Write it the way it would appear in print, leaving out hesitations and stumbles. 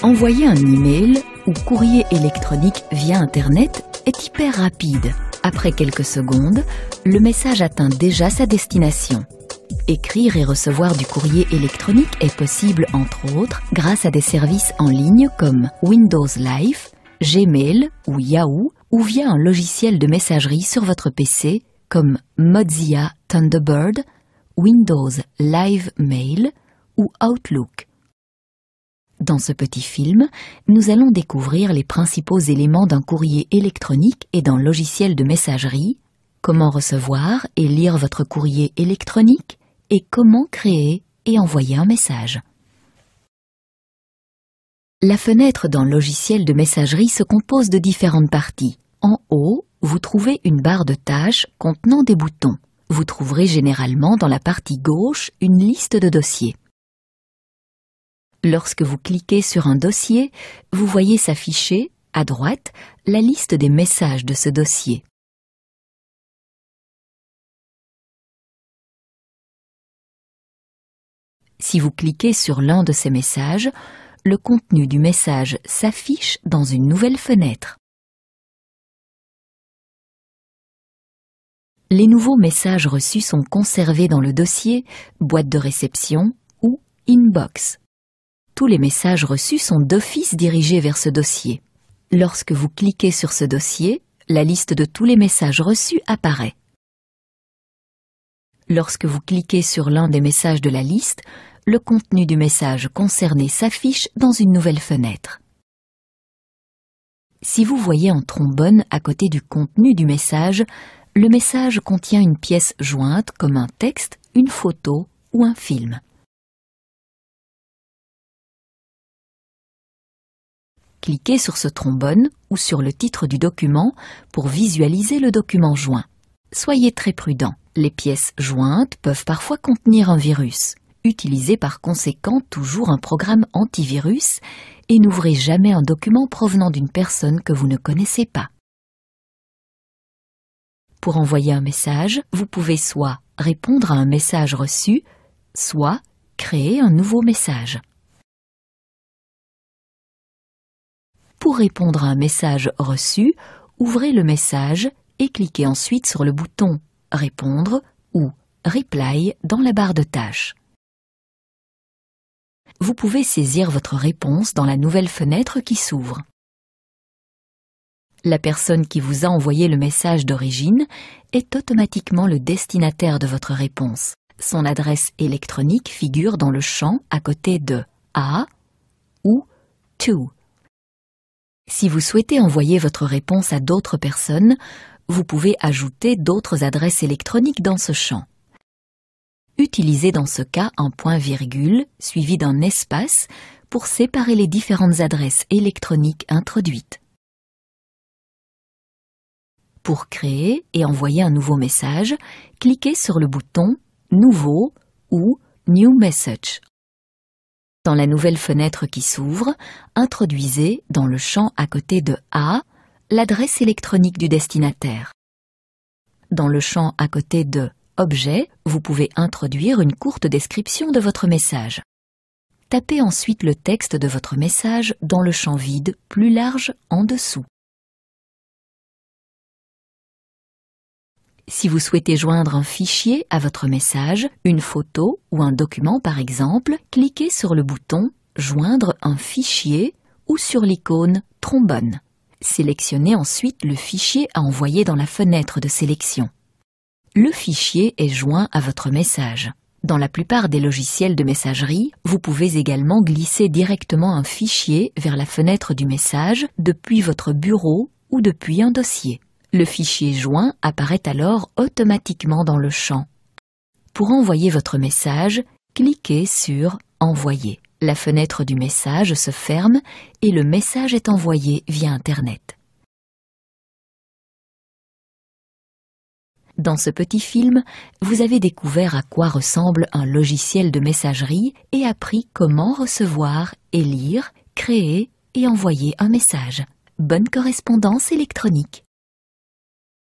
Envoyer un email ou courrier électronique via Internet est hyper rapide. Après quelques secondes, le message atteint déjà sa destination. Écrire et recevoir du courrier électronique est possible entre autres grâce à des services en ligne comme Windows Live, Gmail ou Yahoo ou via un logiciel de messagerie sur votre PC comme Mozilla Thunderbird, Windows Live Mail ou Outlook. Dans ce petit film, nous allons découvrir les principaux éléments d'un courrier électronique et d'un logiciel de messagerie, comment recevoir et lire votre courrier électronique et comment créer et envoyer un message. La fenêtre d'un logiciel de messagerie se compose de différentes parties. En haut, vous trouvez une barre de tâches contenant des boutons. Vous trouverez généralement dans la partie gauche une liste de dossiers. Lorsque vous cliquez sur un dossier, vous voyez s'afficher, à droite, la liste des messages de ce dossier. Si vous cliquez sur l'un de ces messages, le contenu du message s'affiche dans une nouvelle fenêtre. Les nouveaux messages reçus sont conservés dans le dossier « Boîte de réception » ou « Inbox ». Tous les messages reçus sont d'office dirigés vers ce dossier. Lorsque vous cliquez sur ce dossier, la liste de tous les messages reçus apparaît. Lorsque vous cliquez sur l'un des messages de la liste, le contenu du message concerné s'affiche dans une nouvelle fenêtre. Si vous voyez un trombone à côté du contenu du message, le message contient une pièce jointe comme un texte, une photo ou un film. Cliquez sur ce trombone ou sur le titre du document pour visualiser le document joint. Soyez très prudent. Les pièces jointes peuvent parfois contenir un virus. Utilisez par conséquent toujours un programme antivirus et n'ouvrez jamais un document provenant d'une personne que vous ne connaissez pas. Pour envoyer un message, vous pouvez soit répondre à un message reçu, soit créer un nouveau message. Pour répondre à un message reçu, ouvrez le message et cliquez ensuite sur le bouton « Répondre » ou « Reply » dans la barre de tâches. Vous pouvez saisir votre réponse dans la nouvelle fenêtre qui s'ouvre. La personne qui vous a envoyé le message d'origine est automatiquement le destinataire de votre réponse. Son adresse électronique figure dans le champ à côté de « A » ou « To ». Si vous souhaitez envoyer votre réponse à d'autres personnes, vous pouvez ajouter d'autres adresses électroniques dans ce champ. Utilisez dans ce cas un point-virgule suivi d'un espace pour séparer les différentes adresses électroniques introduites. Pour créer et envoyer un nouveau message, cliquez sur le bouton « Nouveau » ou « New Message ». Dans la nouvelle fenêtre qui s'ouvre, introduisez dans le champ à côté de « A » l'adresse électronique du destinataire. Dans le champ à côté de « Objet », vous pouvez introduire une courte description de votre message. Tapez ensuite le texte de votre message dans le champ vide plus large en dessous. Si vous souhaitez joindre un fichier à votre message, une photo ou un document par exemple, cliquez sur le bouton « Joindre un fichier » ou sur l'icône « Trombone ». Sélectionnez ensuite le fichier à envoyer dans la fenêtre de sélection. Le fichier est joint à votre message. Dans la plupart des logiciels de messagerie, vous pouvez également glisser directement un fichier vers la fenêtre du message depuis votre bureau ou depuis un dossier. Le fichier joint apparaît alors automatiquement dans le champ. Pour envoyer votre message, cliquez sur « Envoyer ». La fenêtre du message se ferme et le message est envoyé via Internet. Dans ce petit film, vous avez découvert à quoi ressemble un logiciel de messagerie et appris comment recevoir et lire, créer et envoyer un message. Bonne correspondance électronique!